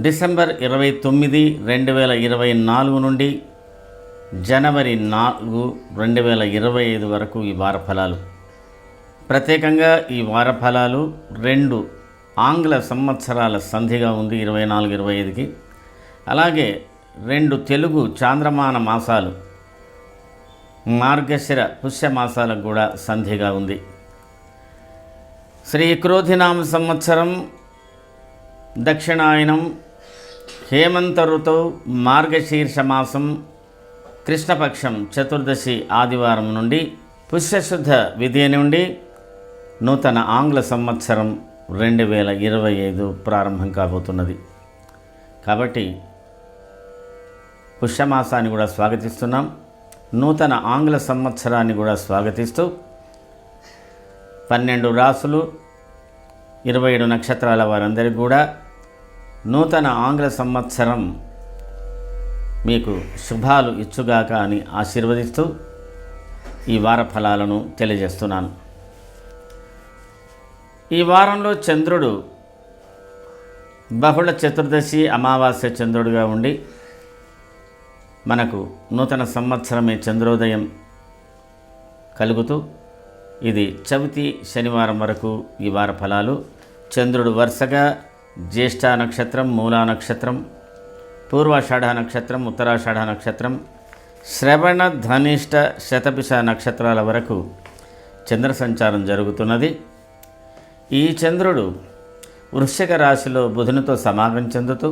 December 29, 2024 నుండి జనవరి 4, 2025 వరకు ఈ వార ఫలాలు. ప్రత్యేకంగా ఈ వార ఫలాలు 2 ఆంగ్ల సంవత్సరాల సంధిగా ఉంది 24-25కి. అలాగే 2 తెలుగు చాంద్రమాన మాసాలు మార్గశిర పుష్యమాసాలకు కూడా సంధిగా ఉంది. శ్రీ క్రోధినామ సంవత్సరం దక్షిణాయనం హేమంత ఋతువు మార్గశీర్ష మాసం కృష్ణపక్షం చతుర్దశి ఆదివారం నుండి పుష్యశుద్ధ విధియ నుండి నూతన ఆంగ్ల సంవత్సరం 2025 ప్రారంభం కాబోతున్నది. కాబట్టి పుష్యమాసాన్ని కూడా స్వాగతిస్తున్నాం, నూతన ఆంగ్ల సంవత్సరాన్ని కూడా స్వాగతిస్తూ 12 రాసులు 27 నక్షత్రాల వారందరికీ కూడా నూతన ఆంగ్ల సంవత్సరం మీకు శుభాలు ఇచ్చుగాక అని ఆశీర్వదిస్తూ ఈ వార ఫలాలను తెలియజేస్తున్నాను. ఈ వారంలో చంద్రుడు బహుళ చతుర్దశి అమావాస్య చంద్రుడిగా ఉండి మనకు నూతన సంవత్సరమే చంద్రోదయం కలుగుతూ ఇది చవితి శనివారం వరకు ఈ వార ఫలాలు. చంద్రుడు వరుసగా జ్యేష్ఠ నక్షత్రం, మూలా నక్షత్రం, పూర్వాషాఢ నక్షత్రం, ఉత్తరాషాఢ నక్షత్రం, శ్రవణ ధనిష్ట శతభిష నక్షత్రాల వరకు చంద్ర సంచారం జరుగుతున్నది. ఈ చంద్రుడు వృశ్చిక రాశిలో బుధునితో సమాగం చెందుతూ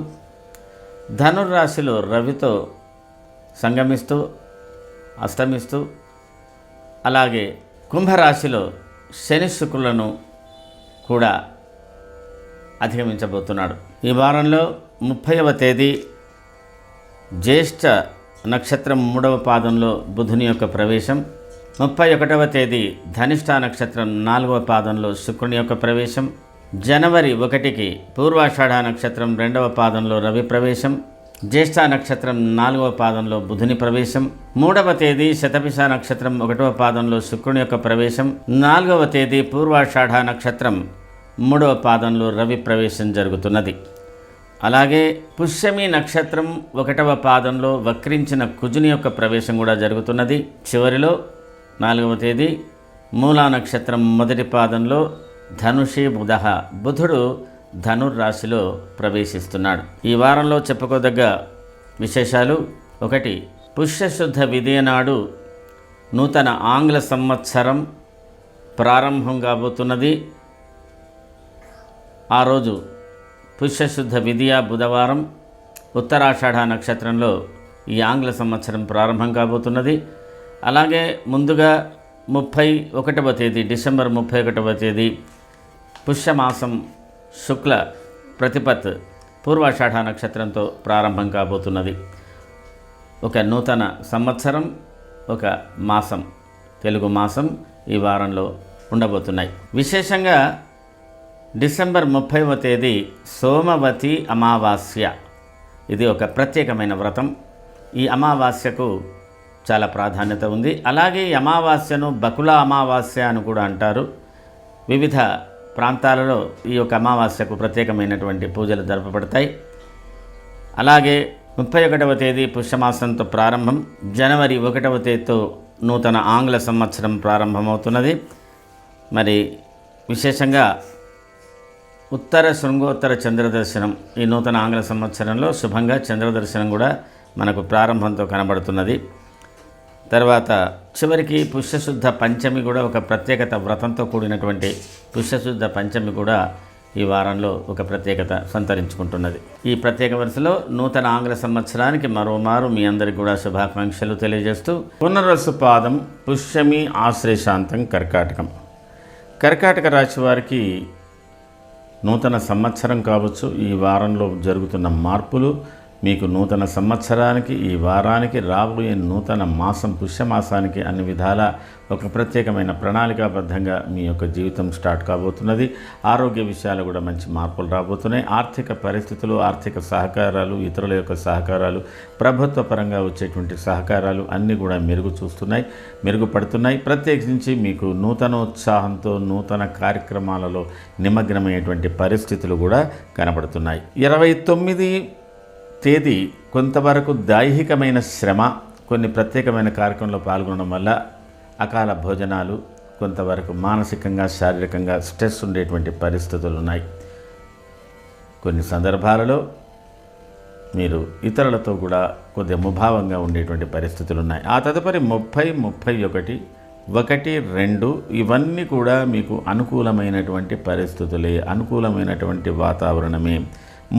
ధనుర్రాశిలో రవితో సంగమిస్తూ అస్తమిస్తూ, అలాగే కుంభరాశిలో శని శుక్రులను కూడా అధిగమించబోతున్నాడు. ఈ వారంలో 30వ తేదీ జ్యేష్ఠ నక్షత్రం 3వ పాదంలో బుధుని యొక్క ప్రవేశం, 31వ తేదీ ధనిష్ఠ నక్షత్రం 4వ పాదంలో శుక్రుని యొక్క ప్రవేశం, జనవరి 1కి పూర్వాషాఢ నక్షత్రం 2వ పాదంలో రవి ప్రవేశం, జ్యేష్ఠ నక్షత్రం 4వ పాదంలో బుధుని ప్రవేశం, 3వ తేదీ శతభిష నక్షత్రం 1వ పాదంలో శుక్రుని యొక్క ప్రవేశం, 4వ తేదీ పూర్వాషాఢ నక్షత్రం 3వ పాదంలో రవి ప్రవేశం జరుగుతున్నది. అలాగే పుష్యమి నక్షత్రం 1వ పాదంలో వక్రించిన కుజుని యొక్క ప్రవేశం కూడా జరుగుతున్నది. చివరిలో 4వ తేదీ మూలా నక్షత్రం 1వ పాదంలో ధనుషి బుధ బుధుడు ధనుర్రాశిలో ప్రవేశిస్తున్నాడు. ఈ వారంలో చెప్పుకోదగ్గ విశేషాలు: 1 పుష్యశుద్ధ విధియ నాడు నూతన ఆంగ్ల సంవత్సరం ప్రారంభం కాబోతున్నది. ఆ రోజు పుష్యశుద్ధ విధియ బుధవారం ఉత్తరాషాఢ నక్షత్రంలో ఈ ఆంగ్ల సంవత్సరం ప్రారంభం కాబోతున్నది. అలాగే ముందుగా 31వ తేదీ డిసెంబర్ 31వ తేదీ పుష్యమాసం శుక్ల ప్రతిపత్ పూర్వాషాఢ నక్షత్రంతో ప్రారంభం కాబోతున్నది. ఒక నూతన సంవత్సరం, ఒక మాసం, తెలుగు మాసం ఈ వారంలో ఉండబోతున్నాయి. విశేషంగా డిసెంబర్ 30వ తేదీ సోమవతి అమావాస్య. ఇది ఒక ప్రత్యేకమైన వ్రతం. ఈ అమావాస్యకు చాలా ప్రాధాన్యత ఉంది. అలాగే ఈ అమావాస్యను బకుళ అమావాస్య అని కూడా అంటారు. వివిధ ప్రాంతాలలో ఈ యొక్క అమావాస్యకు ప్రత్యేకమైనటువంటి పూజలు జరపబడతాయి. అలాగే 31వ తేదీ పుష్యమాసంతో ప్రారంభం, జనవరి 1వ తేదీతో నూతన ఆంగ్ల సంవత్సరం ప్రారంభమవుతున్నది. మరి విశేషంగా ఉత్తర శృంగోత్తర చంద్రదర్శనం ఈ నూతన ఆంగ్ల సంవత్సరంలో శుభంగా చంద్రదర్శనం కూడా మనకు ప్రారంభంతో కనబడుతున్నది. తర్వాత చివరికి పుష్యశుద్ధ పంచమి కూడా ఒక ప్రత్యేకత, వ్రతంతో కూడినటువంటి పుష్యశుద్ధ పంచమి కూడా ఈ వారంలో ఒక ప్రత్యేకత సంతరించుకుంటున్నది. ఈ ప్రత్యేక వరుసలో నూతన ఆంగ్ల సంవత్సరానికి మరోమారు మీ అందరికీ కూడా శుభాకాంక్షలు తెలియజేస్తూ, పునర్వసు పాదం పుష్యమి ఆశ్లేషాంతం కర్కాటకం. కర్కాటక రాశి వారికి నూతన సంవత్సరం కావచ్చు, ఈ వారంలో జరుగుతున్న మార్పులు మీకు నూతన సంవత్సరానికి, ఈ వారానికి, రాబోయే నూతన మాసం పుష్యమాసానికి అన్ని విధాల ఒక ప్రత్యేకమైన ప్రణాళికాబద్ధంగా మీ యొక్క జీవితం స్టార్ట్ కాబోతున్నది. ఆరోగ్య విషయాలు కూడా మంచి మార్పులు రాబోతున్నాయి. ఆర్థిక పరిస్థితులు, ఆర్థిక సహకారాలు, ఇతరుల యొక్క సహకారాలు, ప్రభుత్వ పరంగా వచ్చేటువంటి సహకారాలు అన్నీ కూడా మెరుగుపడుతున్నాయి. ప్రత్యేకించి మీకు నూతనోత్సాహంతో నూతన కార్యక్రమాలలో నిమగ్నమయ్యేటువంటి పరిస్థితులు కూడా కనబడుతున్నాయి. 29 తేదీ కొంతవరకు దైహికమైన శ్రమ, కొన్ని ప్రత్యేకమైన కార్యక్రమంలో పాల్గొనడం వల్ల అకాల భోజనాలు, కొంతవరకు మానసికంగా శారీరకంగా స్ట్రెస్ ఉండేటువంటి పరిస్థితులు ఉన్నాయి. కొన్ని సందర్భాలలో మీరు ఇతరులతో కూడా కొద్దిగా ముభావంగా ఉండేటువంటి పరిస్థితులు ఉన్నాయి. ఆ తదుపరి 30, 31, 1, 2 ఇవన్నీ కూడా మీకు అనుకూలమైనటువంటి పరిస్థితులే, అనుకూలమైనటువంటి వాతావరణమే.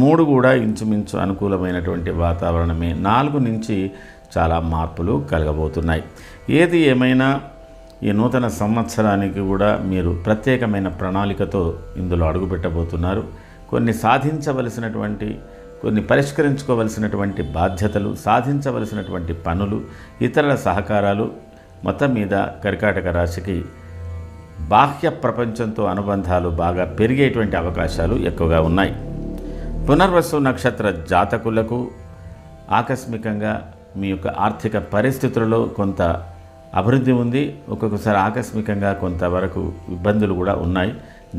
3 కూడా ఇంచుమించు అనుకూలమైనటువంటి వాతావరణమే. 4 నుంచి చాలా మార్పులు కలగబోతున్నాయి. ఏది ఏమైనా ఈ నూతన సంవత్సరానికి కూడా మీరు ప్రత్యేకమైన ప్రణాళికతో ఇందులో అడుగుపెట్టబోతున్నారు. కొన్ని సాధించవలసినటువంటి, కొన్ని పరిష్కరించుకోవలసినటువంటి బాధ్యతలు, సాధించవలసినటువంటి పనులు, ఇతరుల సహకారాలు, మొత్తం మీద కర్కాటక రాశికి బాహ్య ప్రపంచంతో అనుబంధాలు బాగా పెరిగేటువంటి అవకాశాలు ఎక్కువగా ఉన్నాయి. పునర్వసు నక్షత్ర జాతకులకు ఆకస్మికంగా మీ యొక్క ఆర్థిక పరిస్థితులలో కొంత అభివృద్ధి ఉంది. ఒక్కొక్కసారి ఆకస్మికంగా కొంతవరకు ఇబ్బందులు కూడా ఉన్నాయి.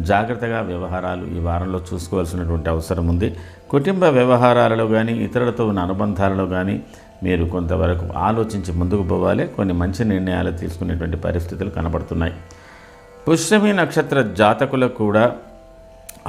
జాగ్రత్తగా వ్యవహారాలు ఈ వారంలో చూసుకోవాల్సినటువంటి అవసరం ఉంది. కుటుంబ వ్యవహారాలలో కానీ, ఇతరులతో ఉన్న అనుబంధాలలో కానీ మీరు కొంతవరకు ఆలోచించి ముందుకు పోవాలి. కొన్ని మంచి నిర్ణయాలు తీసుకునేటువంటి పరిస్థితులు కనబడుతున్నాయి. పుష్యమి నక్షత్ర జాతకులకు కూడా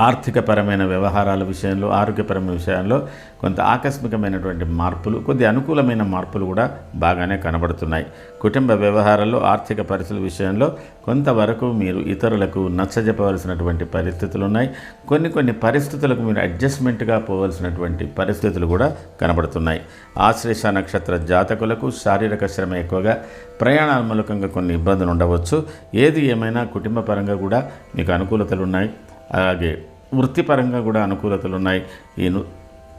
ఆర్థికపరమైన వ్యవహారాల విషయంలో, ఆరోగ్యపరమైన విషయాల్లో కొంత ఆకస్మికమైనటువంటి మార్పులు, కొద్ది అనుకూలమైన మార్పులు కూడా బాగానే కనబడుతున్నాయి. కుటుంబ వ్యవహారాల్లో, ఆర్థిక పరిస్థితుల విషయంలో కొంతవరకు మీరు ఇతరులకు నచ్చజెప్పవలసినటువంటి పరిస్థితులు ఉన్నాయి. కొన్ని పరిస్థితులకు మీరు అడ్జస్ట్మెంట్గా పోవలసినటువంటి పరిస్థితులు కూడా కనబడుతున్నాయి. ఆశ్లేష నక్షత్ర జాతకులకు శారీరక శ్రమ ఎక్కువగా, ప్రయాణాల మూలకంగా కొన్ని ఇబ్బందులు ఉండవచ్చు. ఏది ఏమైనా కుటుంబ పరంగా కూడా మీకు అనుకూలతలు ఉన్నాయి. అలాగే వృత్తిపరంగా కూడా అనుకూలతలు ఉన్నాయి.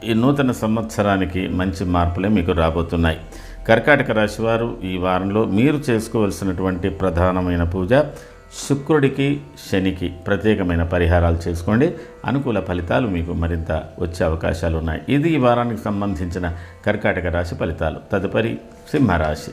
ఈ నూతన సంవత్సరానికి మంచి మార్పులే మీకు రాబోతున్నాయి. కర్కాటక రాశి వారు ఈ వారంలో మీరు చేసుకోవలసినటువంటి ప్రధానమైన పూజ శుక్రుడికి, శనికి ప్రత్యేకమైన పరిహారాలు చేసుకోండి. అనుకూల ఫలితాలు మీకు మరింత వచ్చే అవకాశాలు ఉన్నాయి. ఇది ఈ వారానికి సంబంధించిన కర్కాటక రాశి ఫలితాలు. తదుపరి సింహరాశి.